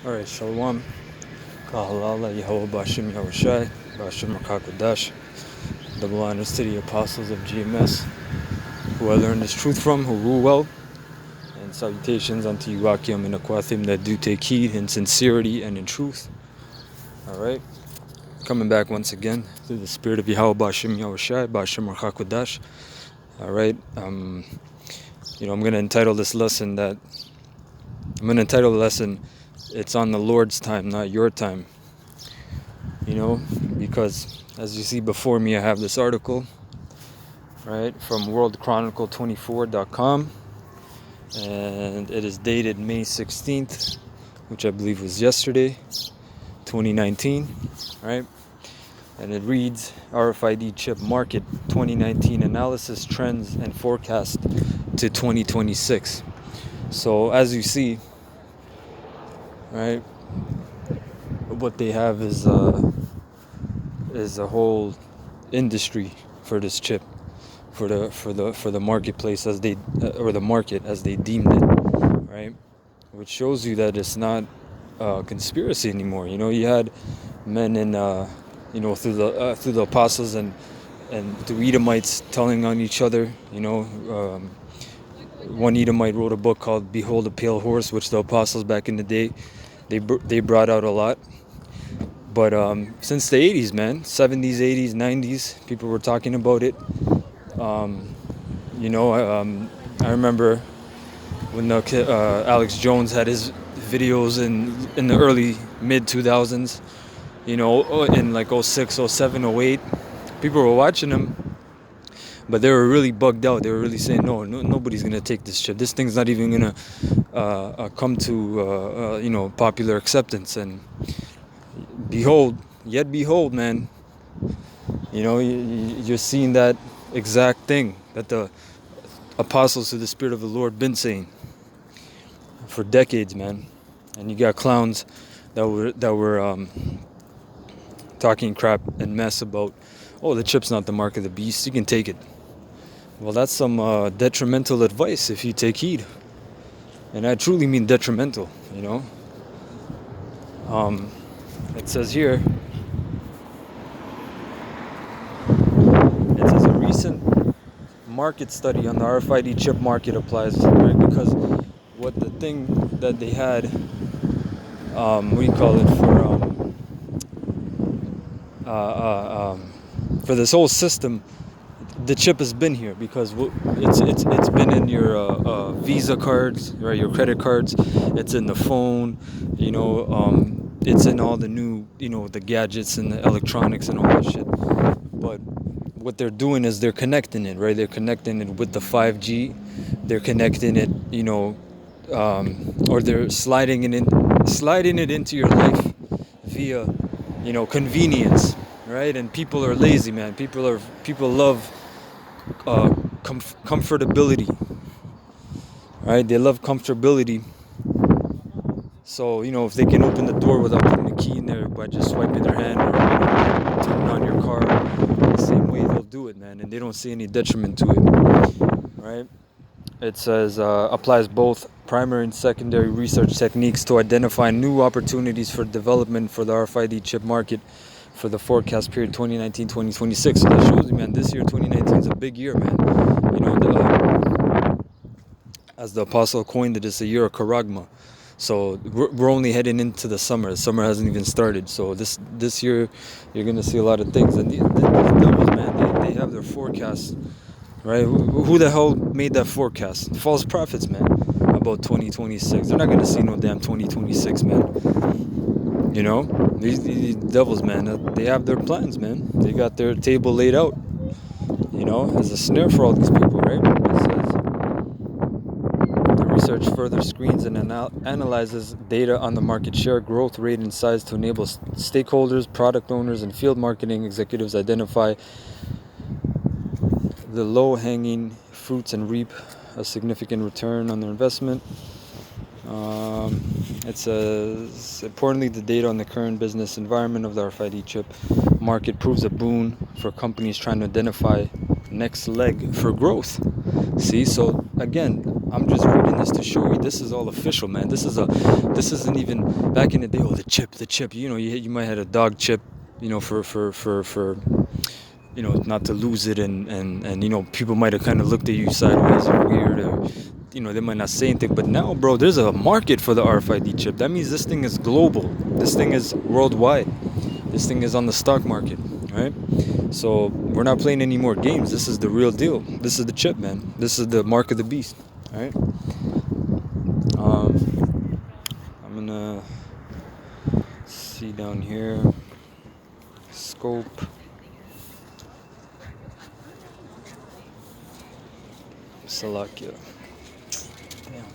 Alright, Shalom. Kahalala, Yahweh Bashim Yahushai, Bashim Rakakwadash. Double honors to the apostles of GMS, who I learned this truth from, who rule well. And salutations unto you, Akim and Aquathim, that do take heed in sincerity and in truth. Alright, coming back once again through the spirit of Yahweh Bashim Yahushai, Bashim Rakakwadash. Alright, I'm going to entitle this lesson It's on the Lord's time, not your time. Because as you see before me, I have this article, right, from worldchronicle24.com, and it is dated May 16th, which I believe was yesterday, 2019, right? And it reads, RFID chip market 2019 analysis, trends, and forecast to 2026. So as you see, right, what they have is a whole industry for this chip, for the marketplace as they or the market as they deemed it, right? Which shows you that it's not a conspiracy anymore. You had men in through the apostles and through Edomites telling on each other. One Edomite wrote a book called "Behold a Pale Horse," which the apostles back in the day they brought out a lot. But since the 80s, man, 70s, 80s, 90s, people were talking about it. I remember when Alex Jones had his videos in the early mid 2000s, in like 06, 07, 08. People were watching him, but they were really bugged out. They were really saying, no, nobody's gonna take this chip. This thing's not even gonna come to popular acceptance. And behold, man, you're seeing that exact thing that the apostles of the Spirit of the Lord been saying for decades, man. And you got clowns that were talking crap and mess about, oh, the chip's not the mark of the beast, you can take it. Well, that's some detrimental advice if you take heed. And I truly mean detrimental, It says here, a recent market study on the RFID chip market applies, right? Because what the thing that they had, for this whole system, the chip has been here because it's been in your Visa cards, right? Your credit cards. It's in the phone, it's in all the new, the gadgets and the electronics and all that shit. But what they're doing is they're connecting it, right? They're connecting it with the 5G. They're connecting it, or they're sliding it into your life via, convenience, right? And people are lazy, man. People love comfortability, right? They love comfortability. So, if they can open the door without putting the key in there by just swiping their hand or turning on your car, the same way they'll do it, man. And they don't see any detriment to it, right? It says applies both primary and secondary research techniques to identify new opportunities for development for the RFID chip market for the forecast period 2019-2026. So that shows you, man, this year 2019 is a big year, man. As the apostle coined it, it's a year of charagma. So we're only heading into the summer. The summer hasn't even started. So this year you're gonna see a lot of things. And these devils, man, they have their forecasts, right? Who the hell made that forecast? False prophets, man, about 2026. They're not gonna see no damn 2026, man. These devils, man, they have their plans, man. They got their table laid out, as a snare for all these people, right? It says the research further screens and analyzes data on the market share, growth rate, and size to enable stakeholders, product owners, and field marketing executives identify the low-hanging fruits and reap a significant return on their investment. It says, importantly, the data on the current business environment of the RFID chip market proves a boon for companies trying to identify next leg for growth. See, so again, I'm just reading this to show you this is all official, man. This isn't even back in the day. Oh, the chip. You know, you might have a dog chip, you know, for you know, not to lose it, and you know, people might have kind of looked at you sideways or weird, or you know, they might not say anything. But now, bro, there's a market for the RFID chip. That means this thing is global. This thing is worldwide. This thing is on the stock market, right? So we're not playing any more games. This is the real deal. This is the chip, man. This is the mark of the beast, all right? I'm gonna see down here. Scope. Slovakia. Damn.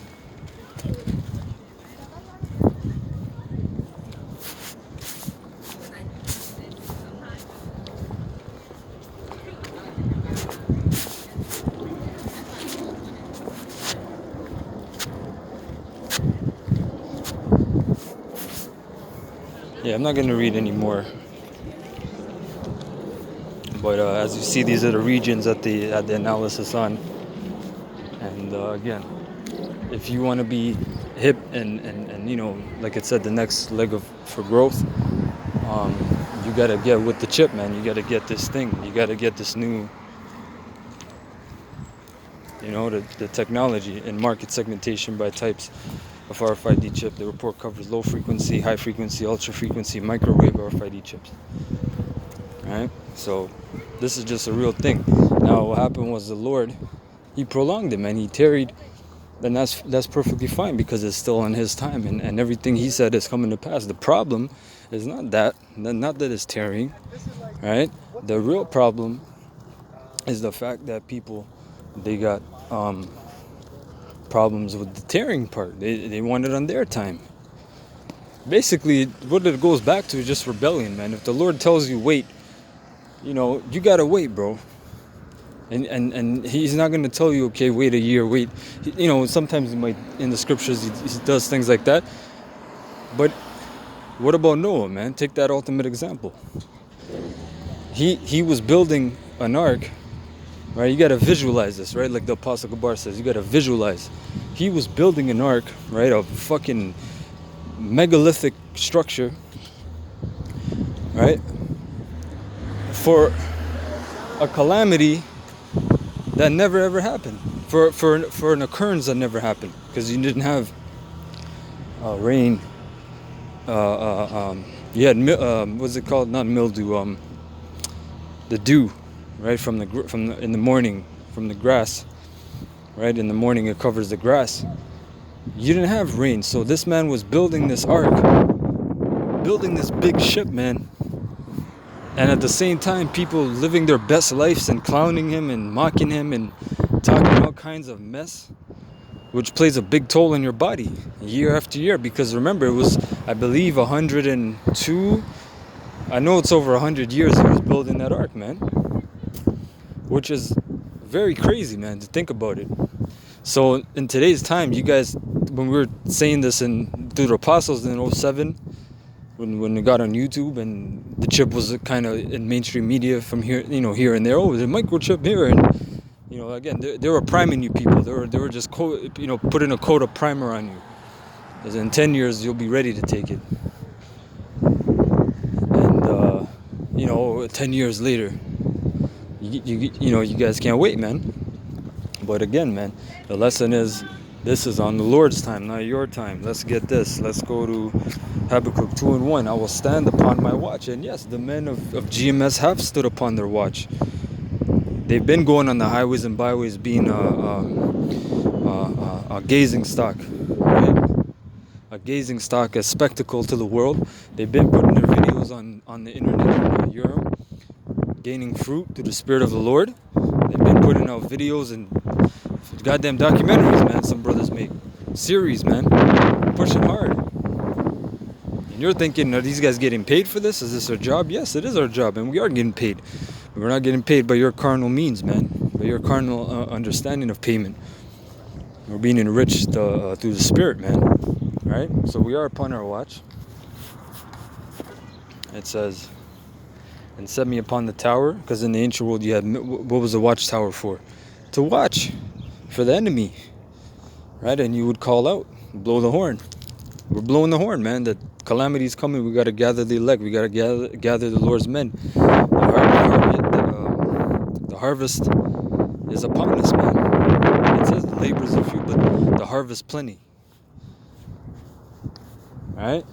Yeah, I'm not gonna read anymore. But as you see, these are the regions that the analysis on. And again, if you want to be hip and you know, like it said, the next leg of for growth, you gotta get with the chip, man. You gotta get this thing. You gotta get this new, you know, the technology and market segmentation by types of RFID chip. The report covers low frequency, high frequency, ultra frequency, microwave RFID chips. All right, so this is just a real thing. Now, what happened was the Lord, He prolonged it, man. He tarried, and that's perfectly fine because it's still in His time, and everything He said is coming to pass. The problem is not that it's tarrying, right? The real problem is the fact that people, they got problems with the tarrying part. They want it on their time. Basically, what it goes back to is just rebellion, man. If the Lord tells you wait, you know, you gotta wait, bro. And He's not gonna tell you, okay, wait a year, wait. You know, sometimes He might, in the scriptures, he does things like that. But what about Noah, man? Take that ultimate example. He was building an ark, right? You gotta visualize this, right? Like the Apostle Gabar says, you gotta visualize. He was building an ark, right? A fucking megalithic structure, right? For a calamity that never ever happened, for an occurrence that never happened, because you didn't have rain. You had what's it called? Not mildew. The dew, right, from the in the morning from the grass, right? In the morning it covers the grass. You didn't have rain, so this man was building this ark, building this big ship, man. And at the same time, people living their best lives and clowning him and mocking him and talking all kinds of mess, which plays a big toll in your body year after year. Because remember, it was, I believe, 102. I know it's over 100 years he was building that ark, man. Which is very crazy, man, to think about it. So in today's time, you guys, when we were saying this through the apostles in 07, when it got on YouTube and the chip was kind of in mainstream media from here, you know, here and there. Oh, the microchip here, and you know, again, they were priming you people. They were just putting a coat of primer on you. Because in 10 years you'll be ready to take it. And you know, 10 years later, you know, you guys can't wait, man. But again, man, the lesson is, this is on the Lord's time, not your time. Let's get this. Let's go to Habakkuk 2:1. I will stand upon my watch. And yes, the men of GMS have stood upon their watch. They've been going on the highways and byways being a gazing stock, right? A gazing stock, a spectacle to the world. They've been putting their videos on the internet in Europe, gaining fruit through the Spirit of the Lord. They've been putting out videos and goddamn documentaries, man. Some brothers make series, man, pushing hard. And you're thinking, are these guys getting paid for this? Is this our job? Yes, it is our job, and we are getting paid. But we're not getting paid by your carnal means, man, by your carnal understanding of payment. We're being enriched through the Spirit, man. Right? So we are upon our watch. It says, and set me upon the tower, because in the ancient world you had, what was the watchtower for? To watch for the enemy. right? And you would call out, blow the horn. We're blowing the horn, man. The calamity is coming. We got to gather the elect. We got to gather the Lord's men. The harvest is upon us, man. It says the labors are few, but the harvest plenty. Right?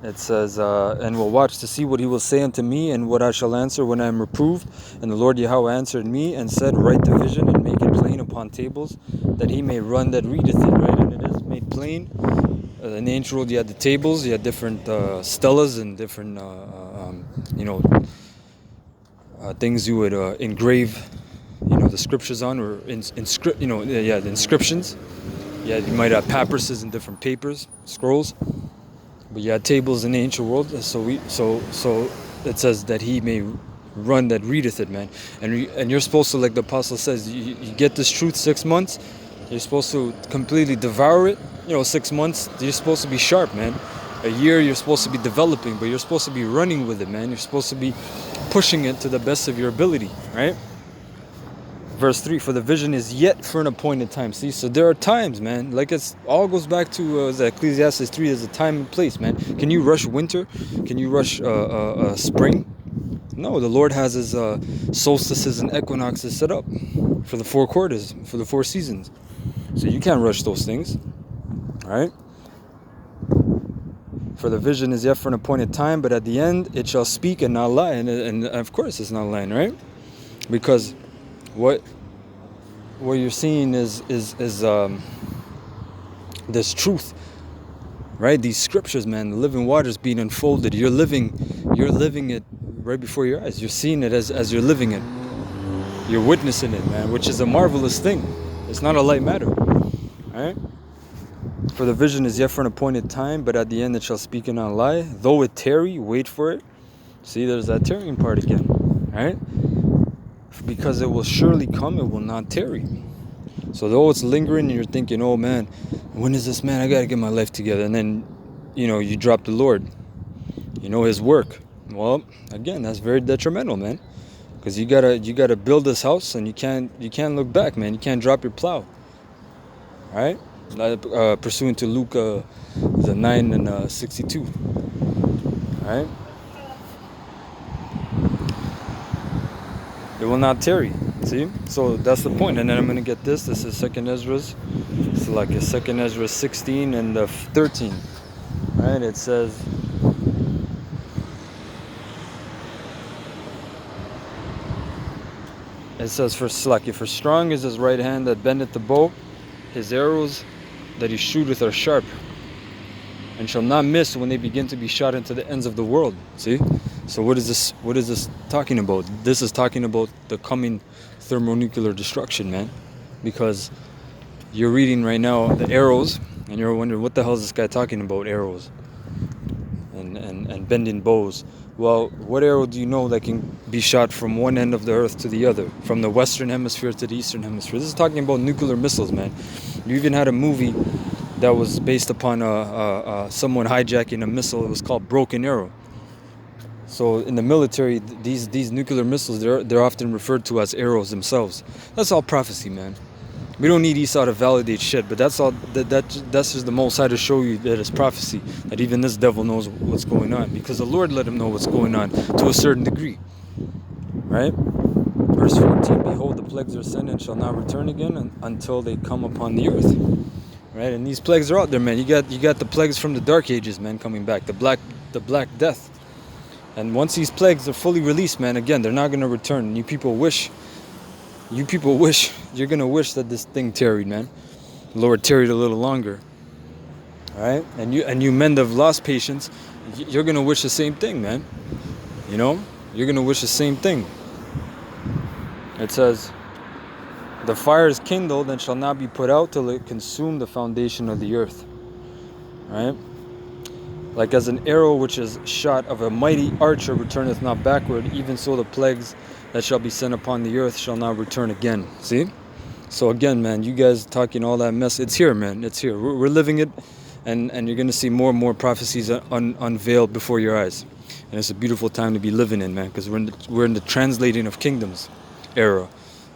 It says, and will watch to see what he will say unto me, and what I shall answer when I am reproved. And the Lord Yahweh answered me and said, write the vision and make it plain upon tables, that he may run that readeth it. Right? And it is made plain. In the ancient world, you had the tables, you had different stelas and different, things you would engrave, the scriptures on, or the inscriptions. Yeah, you might have papyruses and different papers, scrolls. But you had tables in the ancient world, so it says that he may run that readeth it, man. And you're supposed to, like the apostle says, you get this truth 6 months, you're supposed to completely devour it. 6 months, you're supposed to be sharp, man. A year, you're supposed to be developing, but you're supposed to be running with it, man. You're supposed to be pushing it to the best of your ability, right? Verse 3, for the vision is yet for an appointed time. See, so there are times, man. Like it's all goes back to Ecclesiastes 3. There's a time and place, man. Can you rush winter? Can you rush spring? No, the Lord has his solstices and equinoxes set up for the 4 quarters, for the 4 seasons. So you can't rush those things, all right? For the vision is yet for an appointed time, but at the end it shall speak and not lie. And of course it's not lying, right? Because what you're seeing is this truth, right? These scriptures, man, the living waters being unfolded. You're living it right before your eyes. You're seeing it as you're living it. You're witnessing it, man, which is a marvelous thing. It's not a light matter, all right? For the vision is yet for an appointed time, but at the end it shall speak and not lie. Though it tarry, wait for it. See, there's that tarrying part again, all right? Because it will surely come, it will not tarry. So though it's lingering and you're thinking, oh man, when is this, man? I gotta get my life together. And then, you drop the Lord, his work. Well, again, that's very detrimental, man. Because you gotta build this house, and you can't look back, man. You can't drop your plow. All right? Pursuant to Luke 9 and 62. All right? It will not tarry. See? So that's the point. And then I'm going to get this. This is 2nd Ezra's. It's like a 2nd Ezra 16 and 13. Right? It says, for strong is his right hand that bendeth the bow, his arrows that he shooteth are sharp, and shall not miss when they begin to be shot into the ends of the world. See? So what is this talking about? This is talking about the coming thermonuclear destruction, man. Because you're reading right now the arrows, and you're wondering, what the hell is this guy talking about, arrows and bending bows? Well, what arrow do you know that can be shot from one end of the earth to the other, from the western hemisphere to the eastern hemisphere? This is talking about nuclear missiles, man. You even had a movie that was based upon someone hijacking a missile. It was called Broken Arrow. So in the military, these nuclear missiles, they're often referred to as arrows themselves. That's all prophecy, man. We don't need Esau to validate shit, but that's all. That's just the Most High to show you that it's prophecy. That even this devil knows what's going on, because the Lord let him know what's going on to a certain degree. Right? Verse 14: Behold, the plagues are sent and shall not return again until they come upon the earth. Right? And these plagues are out there, man. You got the plagues from the Dark Ages, man, coming back. The Black Death. And once these plagues are fully released, man, again, they're not going to return. You people wish, you're going to wish that this thing tarried, man. The Lord tarried a little longer. All right? And you men that have lost patience, you're going to wish the same thing, man. You're going to wish the same thing. It says, the fire is kindled and shall not be put out till it consume the foundation of the earth. All right? Like as an arrow which is shot of a mighty archer returneth not backward, even so the plagues that shall be sent upon the earth shall not return again. See? So again, man, you guys talking all that mess, it's here, man. It's here. We're living it, and you're going to see more and more prophecies unveiled before your eyes. And it's a beautiful time to be living in, man, because we're in the translating of kingdoms era.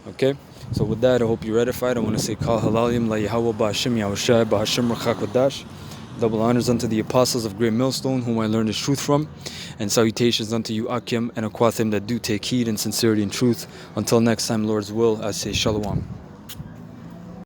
Okay? So with that, I hope you're edified. I want to say Kal Halalim La Yahweh Ba'Hashem Yahushai Ba'Hashem Rachak Kodash. Double honors unto the apostles of Great Millstone, whom I learned this truth from, and salutations unto you Akim and Aquathim that do take heed in sincerity and truth. Until next time, Lord's will, I say Shalom.